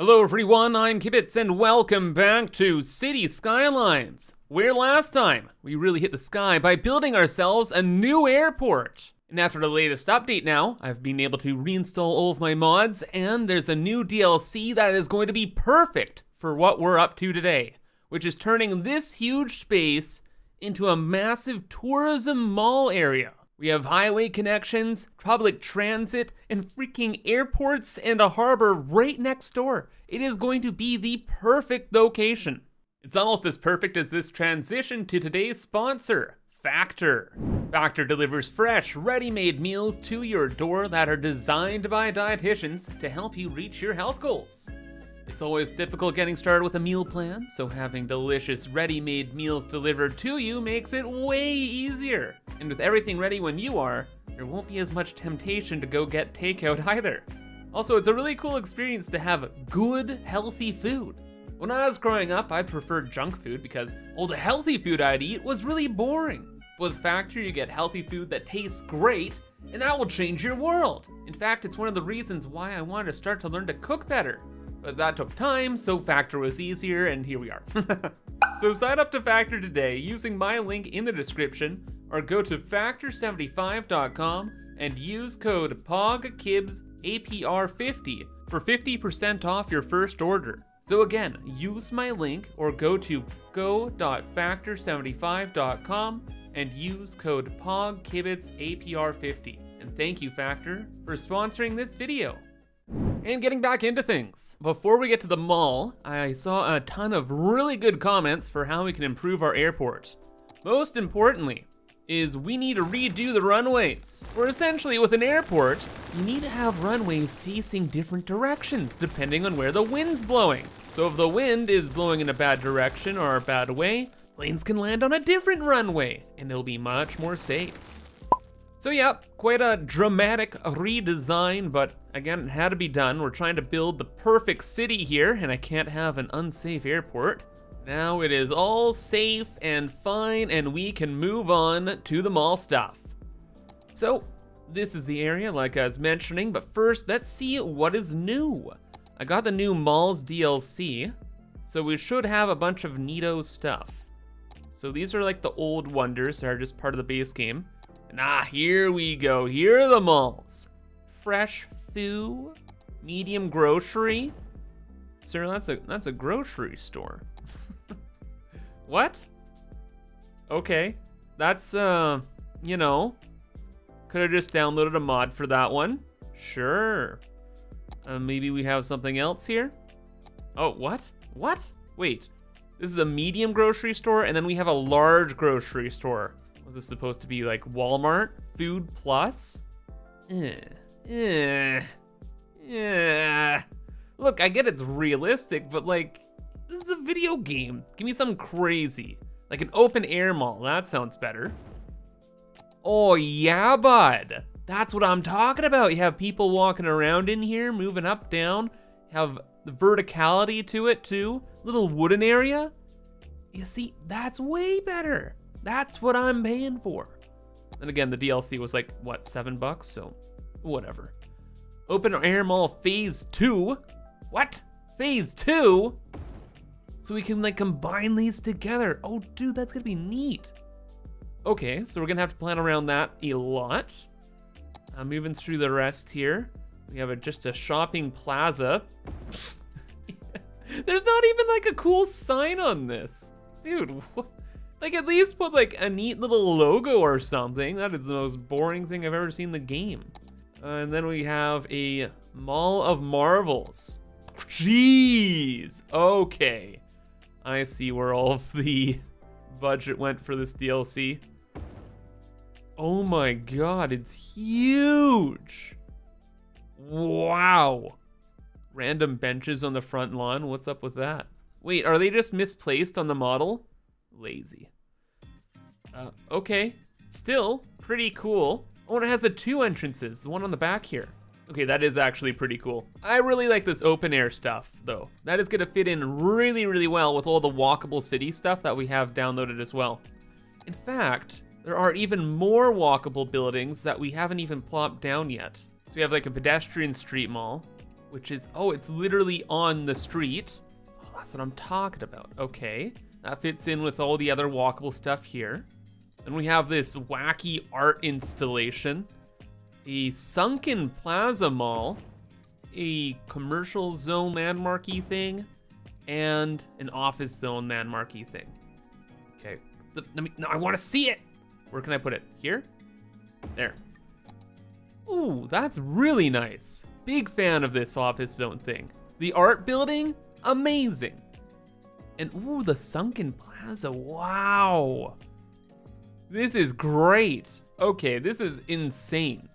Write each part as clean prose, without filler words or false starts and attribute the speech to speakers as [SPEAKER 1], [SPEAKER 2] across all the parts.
[SPEAKER 1] Hello everyone, I'm Kibitz and welcome back to City Skylines, where last time we really hit the sky by building ourselves a new airport. And after the latest update now, I've been able to reinstall all of my mods and there's a new DLC that is going to be perfect for what we're up to today, which is turning this huge space into a massive tourism mall area. We have highway connections, public transit, and freaking airports and a harbor right next door. It is going to be the perfect location. It's almost as perfect as this transition to today's sponsor, Factor. Factor delivers fresh, ready-made meals to your door that are designed by dietitians to help you reach your health goals. It's always difficult getting started with a meal plan, so having delicious ready-made meals delivered to you makes it way easier. And with everything ready when you are, there won't be as much temptation to go get takeout either. Also, it's a really cool experience to have good, healthy food. When I was growing up, I preferred junk food because all the healthy food I'd eat was really boring. With Factor, you get healthy food that tastes great, and that will change your world. In fact, it's one of the reasons why I wanted to start to learn to cook better. But that took time, so Factor was easier, and here we are. So sign up to Factor today using my link in the description, or go to factor75.com and use code POGKIBS APR50 for 50% off your first order. So again, use my link or go to go.factor75.com and use code POGKIBS APR50. And thank you, Factor, for sponsoring this video. And getting back into things. Before we get to the mall, I saw a ton of really good comments for how we can improve our airport. Most importantly, is we need to redo the runways. Or essentially with an airport, you need to have runways facing different directions depending on where the wind's blowing. So if the wind is blowing in a bad direction or a bad way, planes can land on a different runway and it'll be much more safe. So yeah, quite a dramatic redesign, but again, it had to be done. We're trying to build the perfect city here, and I can't have an unsafe airport. Now it is all safe and fine, and we can move on to the mall stuff. So this is the area, like I was mentioning, but first, let's see what is new. I got the new malls DLC, so we should have a bunch of neato stuff. So these are like the old wonders that are just part of the base game. And here we go, here are the malls. Fresh food, medium grocery. Sir, that's a grocery store. What? Okay, that's, you know, could have just downloaded a mod for that one. Sure. Maybe we have something else here. Oh, what? What? Wait, this is a medium grocery store and then we have a large grocery store. Was this supposed to be like Walmart? Food Plus? Look, I get it's realistic, but like, this is a video game. Give me something crazy. Like an open air mall, that sounds better. Oh yeah, bud. That's what I'm talking about. You have people walking around in here, moving up, down. Have the verticality to it too. Little wooden area. You see, that's way better. That's what I'm paying for. And again, the DLC was like, what, $7? So whatever. Open Air Mall Phase 2. What? Phase 2? So we can like combine these together. Oh dude, that's gonna be neat. Okay, so we're gonna have to plan around that a lot. Moving through the rest here. We have just a shopping plaza. There's not even like a cool sign on this. Dude, what? Like at least put like a neat little logo or something. That is the most boring thing I've ever seen in the game. And then we have a Mall of Marvels. Jeez, okay. I see where all of the budget went for this DLC. Oh my God, it's huge. Wow. Random benches on the front lawn, what's up with that? Wait, are they just misplaced on the model? Lazy. Okay, still pretty cool. Oh, and it has the two entrances, the one on the back here. Okay, that is actually pretty cool. I really like this open air stuff though. That is gonna fit in really, really well with all the walkable city stuff that we have downloaded as well. In fact, there are even more walkable buildings that we haven't even plopped down yet. So we have like a pedestrian street mall, which is, oh, it's literally on the street. Oh, that's what I'm talking about. Okay, that fits in with all the other walkable stuff here. Then we have this wacky art installation, a sunken plaza mall, a commercial zone landmarky thing, and an office zone landmarky thing. Okay, no, I want to see it. Where can I put it? Here? There. Ooh, that's really nice. Big fan of this office zone thing. The art building, amazing. And ooh, the sunken plaza, wow. This is great. Okay, this is insane.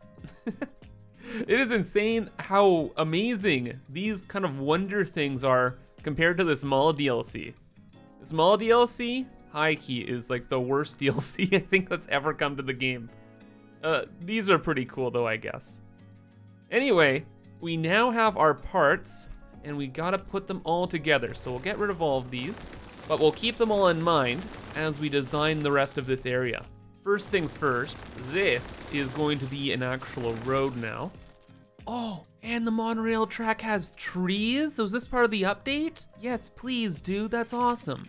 [SPEAKER 1] It is insane how amazing these kind of wonder things are compared to this mall DLC. This mall DLC, high key, is like the worst DLC I think that's ever come to the game. These are pretty cool though, I guess. Anyway, we now have our parts and we gotta put them all together. So we'll get rid of all of these, but we'll keep them all in mind as we design the rest of this area. First things first, this is going to be an actual road now. Oh, and the monorail track has trees? So is this part of the update? Yes, please, dude, that's awesome.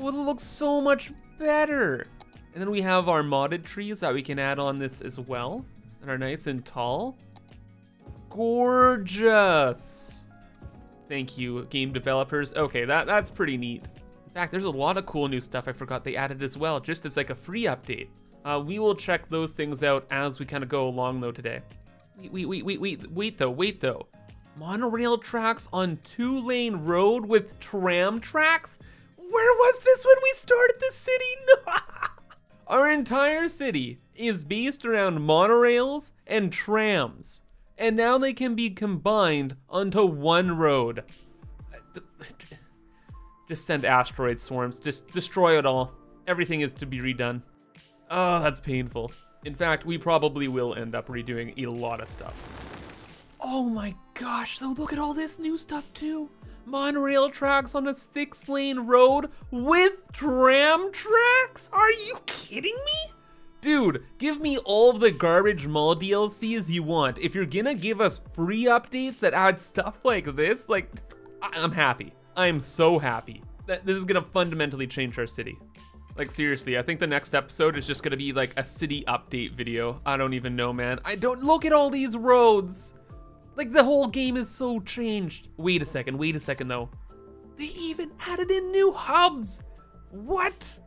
[SPEAKER 1] Oh, it looks so much better. And then we have our modded trees that we can add on this as well, that are nice and tall. Gorgeous. Thank you, game developers. Okay, that's pretty neat. In fact, there's a lot of cool new stuff I forgot they added as well, just as like a free update. We will check those things out as we kind of go along though today. Wait though. Monorail tracks on 2-lane road with tram tracks? Where was this when we started the city? No. Our entire city is based around monorails and trams, and now they can be combined onto one road. Just send asteroid swarms, just destroy it all. Everything is to be redone. Oh, that's painful. In fact, we probably will end up redoing a lot of stuff. Oh my gosh, though, look at all this new stuff too. Monorail tracks on a 6-lane road with tram tracks? Are you kidding me? Dude, give me all of the garbage mall DLCs you want. If you're gonna give us free updates that add stuff like this, like, I'm happy. I'm so happy that this is gonna fundamentally change our city. Like seriously, I think the next episode is just gonna be like a city update video. I don't even know, man. I don't, look at all these roads. Like the whole game is so changed. Wait a second though. They even added in new hubs. What?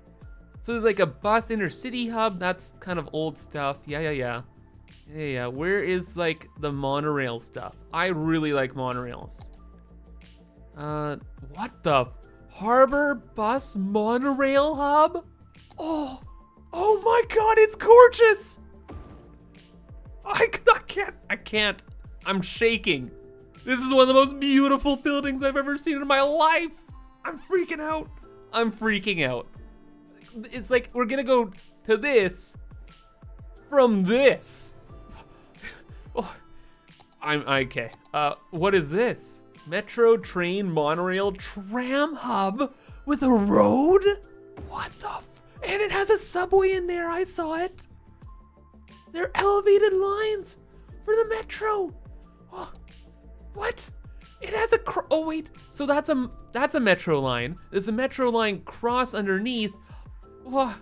[SPEAKER 1] So there's like a bus intercity hub. That's kind of old stuff. Yeah. Where is like the monorail stuff? I really like monorails. What the? Harbor bus monorail hub? Oh my God, it's gorgeous. I can't. I'm shaking. This is one of the most beautiful buildings I've ever seen in my life. I'm freaking out. It's like we're gonna go to this from this. Oh, I'm okay. What is this? Metro train monorail tram hub with a road? What the and it has a subway in there, I saw it. They're elevated lines for the metro. Oh, what? It has a oh wait, so that's a metro line. There's a metro line cross underneath. Oh.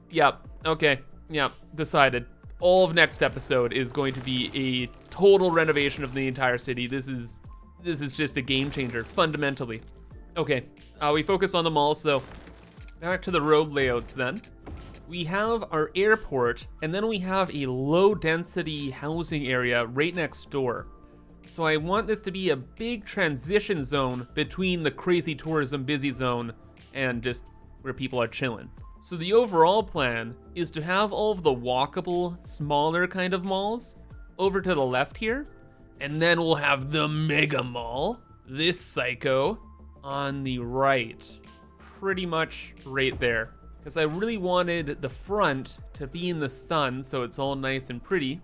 [SPEAKER 1] Yep, okay, yep, decided. All of next episode is going to be a total renovation of the entire city. This is just a game changer, fundamentally. Okay, we focus on the malls though. Back to the road layouts then. We have our airport, and then we have a low density housing area right next door. So I want this to be a big transition zone between the crazy tourism busy zone and just where people are chilling. So the overall plan is to have all of the walkable, smaller kind of malls over to the left here, and then we'll have the mega mall, this psycho, on the right, pretty much right there. Because I really wanted the front to be in the sun so it's all nice and pretty,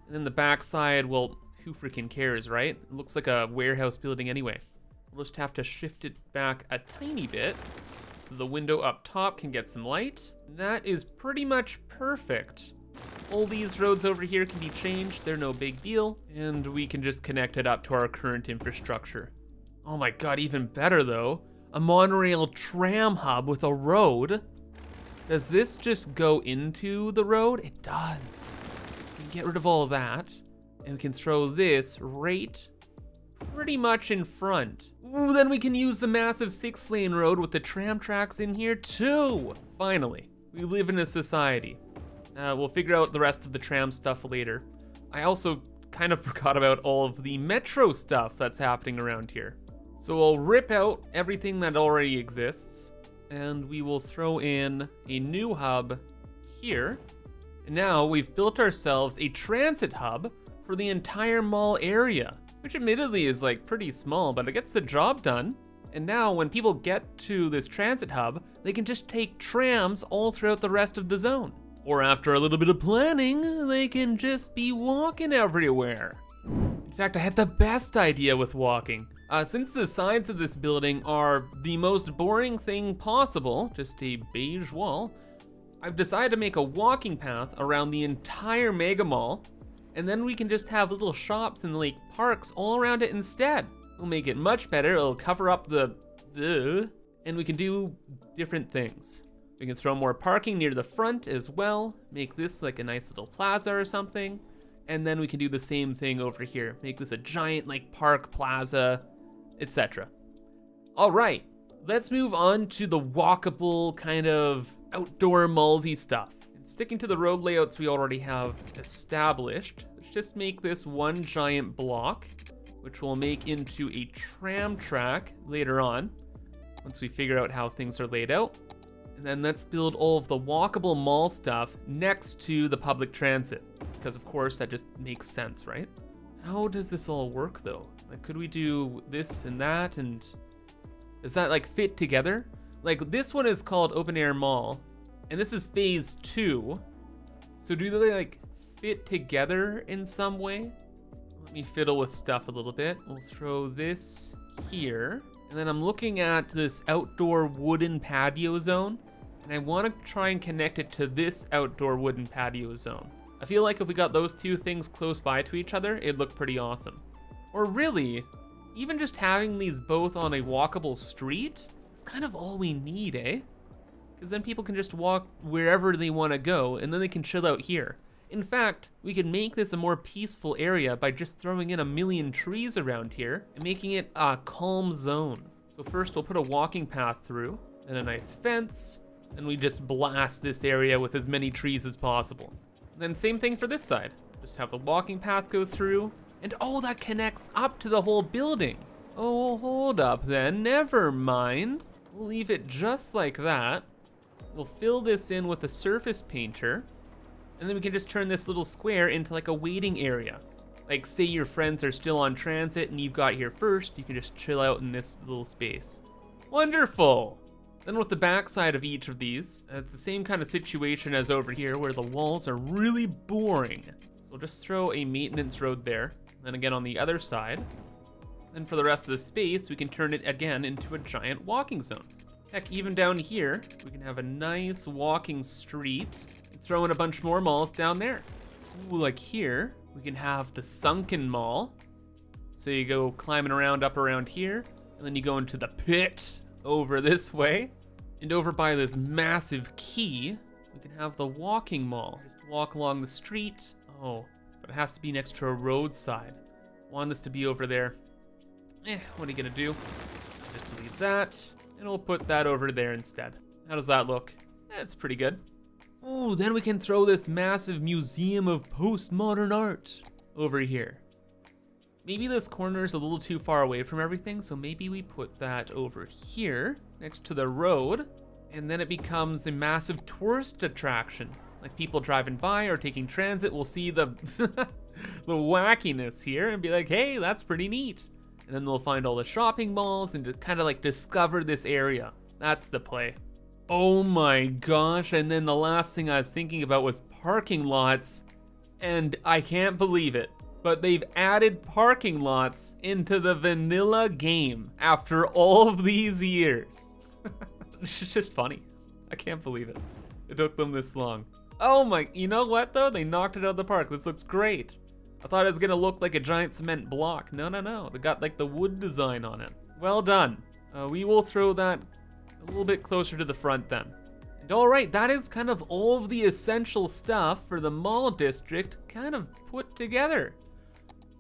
[SPEAKER 1] and then the back side, well, who freaking cares, right? It looks like a warehouse building anyway. We'll just have to shift it back a tiny bit so the window up top can get some light. That is pretty much perfect. All these roads over here can be changed, they're no big deal, and we can just connect it up to our current infrastructure. Oh my god, even better though, a monorail tram hub with a road. Does this just go into the road? It does. We can get rid of all of that, and we can throw this right pretty much in front. Ooh, then we can use the massive 6-lane road with the tram tracks in here too. Finally, we live in a society. We'll figure out the rest of the tram stuff later. I also kind of forgot about all of the metro stuff that's happening around here. So I'll rip out everything that already exists, and we will throw in a new hub here. And now we've built ourselves a transit hub for the entire mall area, which admittedly is like pretty small, but it gets the job done. And now when people get to this transit hub, they can just take trams all throughout the rest of the zone. Or after a little bit of planning, they can just be walking everywhere. In fact, I had the best idea with walking. Since the sides of this building are the most boring thing possible, just a beige wall, I've decided to make a walking path around the entire mega mall, and then we can just have little shops and like parks all around it instead. We'll make it much better, it'll cover up and we can do different things. We can throw more parking near the front as well, make this like a nice little plaza or something, and then we can do the same thing over here. Make this a giant like park plaza, etc. All right, let's move on to the walkable kind of outdoor mallsy stuff. And sticking to the road layouts we already have established, let's just make this one giant block, which we'll make into a tram track later on, once we figure out how things are laid out. And then let's build all of the walkable mall stuff next to the public transit, because of course that just makes sense, right? How does this all work though? Like, could we do this and that, and does that like fit together? Like, this one is called Open Air Mall, and this is phase 2. So do they like fit together in some way? Let me fiddle with stuff a little bit. We'll throw this here. And then I'm looking at this outdoor wooden patio zone, and I want to try and connect it to this outdoor wooden patio zone. I feel like if we got those two things close by to each other, it'd look pretty awesome. Or really, even just having these both on a walkable street is kind of all we need, eh? Because then people can just walk wherever they want to go, and then they can chill out here. In fact, we could make this a more peaceful area by just throwing in 1,000,000 trees around here and making it a calm zone. So first we'll put a walking path through, and a nice fence, and we just blast this area with as many trees as possible. And then same thing for this side. Just have the walking path go through, and oh, that connects up to the whole building. Oh, hold up then, never mind. We'll leave it just like that. We'll fill this in with a surface painter, and then we can just turn this little square into like a waiting area. Like, say your friends are still on transit and you've got here first, you can just chill out in this little space. Wonderful! Then with the backside of each of these, it's the same kind of situation as over here where the walls are really boring. So we'll just throw a maintenance road there. Then again on the other side. Then for the rest of the space, we can turn it again into a giant walking zone. Heck, even down here, we can have a nice walking street. Throw in a bunch more malls down there. Ooh, like here, we can have the sunken mall. So you go climbing around up around here, and then you go into the pit over this way. And over by this massive quay, we can have the walking mall. Just walk along the street. Oh, but it has to be next to a roadside. Want this to be over there. What are you gonna do? Just delete that, and we'll put that over there instead. How does that look? It's pretty good. Ooh, then we can throw this massive museum of postmodern art over here. Maybe this corner is a little too far away from everything, so maybe we put that over here next to the road, and then it becomes a massive tourist attraction. Like, people driving by or taking transit will see the the wackiness here and be like, hey, that's pretty neat. And then they'll find all the shopping malls and to kind of like discover this area. That's the play. Oh my gosh, and then the last thing I was thinking about was parking lots, and I can't believe it, but they've added parking lots into the vanilla game after all of these years. It's just funny. I can't believe it. It took them this long. Oh my, you know what though? They knocked it out of the park. This looks great. I thought it was gonna look like a giant cement block. No, no, no. They got like the wood design on it. Well done. We will throw that a little bit closer to the front then. And all right, that is kind of all of the essential stuff for the mall district kind of put together.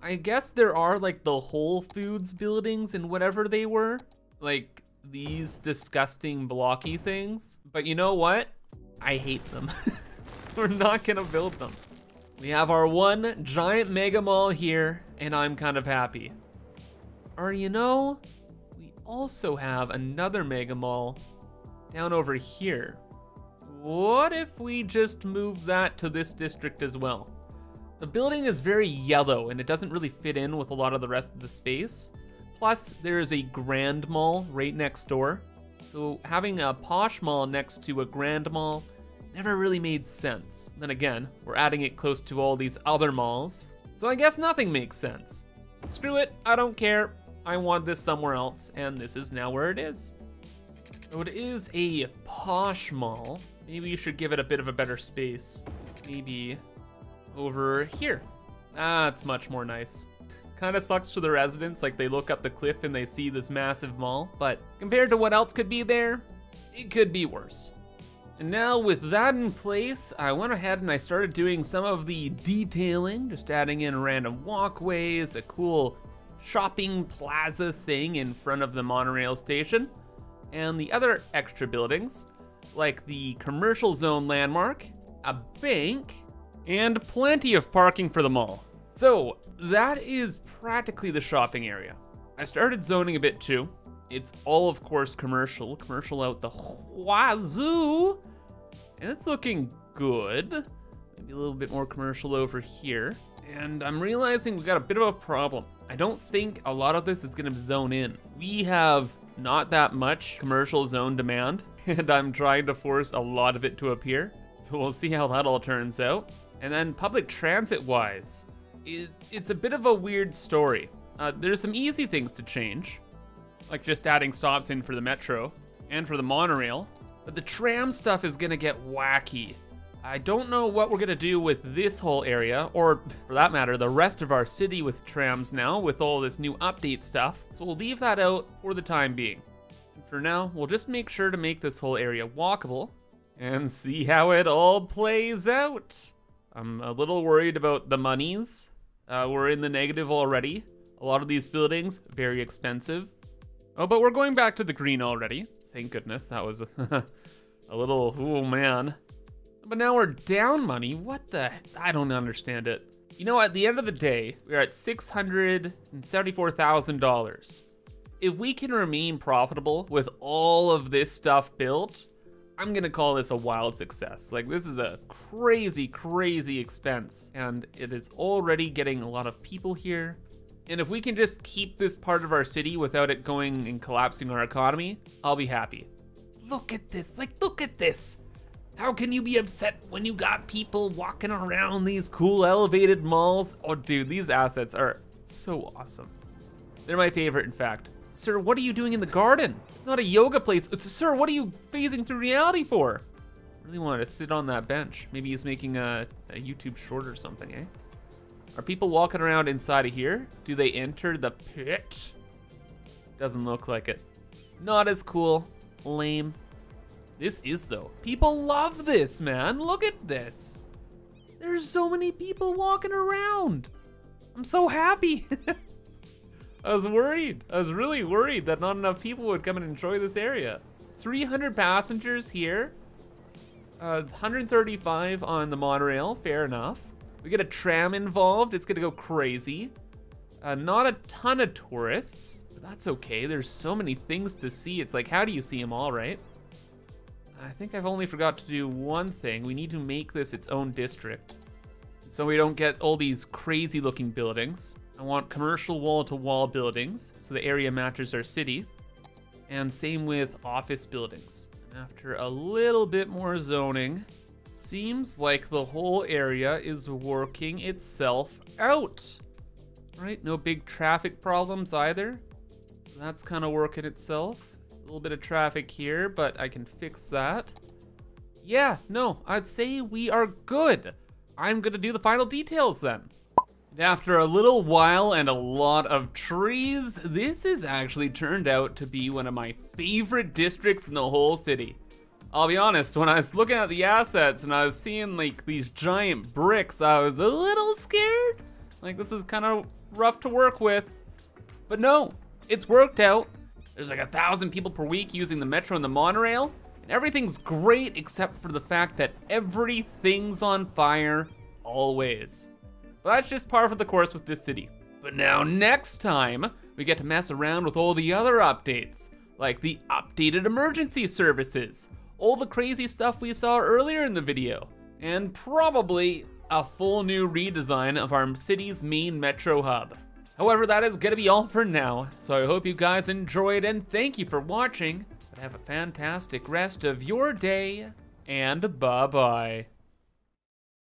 [SPEAKER 1] I guess there are like the Whole Foods buildings and whatever they were, like these disgusting blocky things. But you know what? I hate them. We're not gonna build them. We have our one giant mega mall here, and I'm kind of happy. Or you know, we also have another mega mall down over here. What if we just move that to this district as well? The building is very yellow and it doesn't really fit in with a lot of the rest of the space. Plus, there is a grand mall right next door. So having a posh mall next to a grand mall never really made sense. Then again, we're adding it close to all these other malls, so I guess nothing makes sense. Screw it, I don't care. I want this somewhere else, and this is now where it is. So it is a posh mall. Maybe you should give it a bit of a better space. Maybe over here. That's much more nice. Kind of sucks for the residents, like they look up the cliff and they see this massive mall, but compared to what else could be there, it could be worse. And now with that in place, I went ahead and I started doing some of the detailing, just adding in random walkways, a cool shopping plaza thing in front of the monorail station, and the other extra buildings, like the commercial zone landmark, a bank, and plenty of parking for the mall. So that is practically the shopping area. I started zoning a bit too. It's all, of course, commercial out the wazoo, and it's looking good. Maybe a little bit more commercial over here. And I'm realizing we got a bit of a problem. I don't think a lot of this is gonna zone in. We have not that much commercial zone demand, and I'm trying to force a lot of it to appear. So we'll see how that all turns out. And then public transit-wise, it's a bit of a weird story. There's some easy things to change, like just adding stops in for the metro and for the monorail, but the tram stuff is gonna get wacky. I don't know what we're gonna do with this whole area, or for that matter, the rest of our city with trams now, with all this new update stuff, so we'll leave that out for the time being. And for now, we'll just make sure to make this whole area walkable and see how it all plays out. I'm a little worried about the monies. We're in the negative already. A lot of these buildings, very expensive. Oh, but we're going back to the green already. Thank goodness, that was a little, oh man. But now we're down money, what the, I don't understand it. You know, at the end of the day, we're at $674,000. If we can remain profitable with all of this stuff built, I'm gonna call this a wild success. Like, this is a crazy, crazy expense, and it is already getting a lot of people here. And if we can just keep this part of our city without it going and collapsing our economy, I'll be happy. Look at this, like, look at this. How can you be upset when you got people walking around these cool elevated malls? Oh dude, these assets are so awesome. They're my favorite, in fact. Sir, what are you doing in the garden? It's not a yoga place. Sir, what are you phasing through reality for? I really wanted to sit on that bench. Maybe he's making a YouTube short or something, eh? Are people walking around inside of here? Do they enter the pit? Doesn't look like it. Not as cool. Lame. This is though. People love this, man. Look at this. There's so many people walking around. I'm so happy. I was worried. I was really worried that not enough people would come and enjoy this area. 300 passengers here. 135 on the monorail, fair enough. We get a tram involved, it's gonna go crazy. Not a ton of tourists, but that's okay. There's so many things to see. It's like, how do you see them all, right? I think I've only forgot to do one thing. We need to make this its own district, so we don't get all these crazy looking buildings. I want commercial wall-to-wall buildings, so the area matches our city. And same with office buildings. And after a little bit more zoning, seems like the whole area is working itself out. Right, no big traffic problems either. That's kind of working itself. A little bit of traffic here, but I can fix that. yeah, no, I'd say we are good. I'm gonna do the final details then. After a little while and a lot of trees, this has actually turned out to be one of my favorite districts in the whole city. I'll be honest, when I was looking at the assets and I was seeing like these giant bricks, I was a little scared. Like, this is kind of rough to work with. But no, it's worked out. There's like 1,000 people per week using the metro and the monorail, and everything's great except for the fact that everything's on fire, always. But that's just par for the course with this city. But now next time, we get to mess around with all the other updates, like the updated emergency services, all the crazy stuff we saw earlier in the video, and probably a full new redesign of our city's main metro hub. However, that is gonna be all for now, so I hope you guys enjoyed and thank you for watching. But have a fantastic rest of your day, and bye-bye.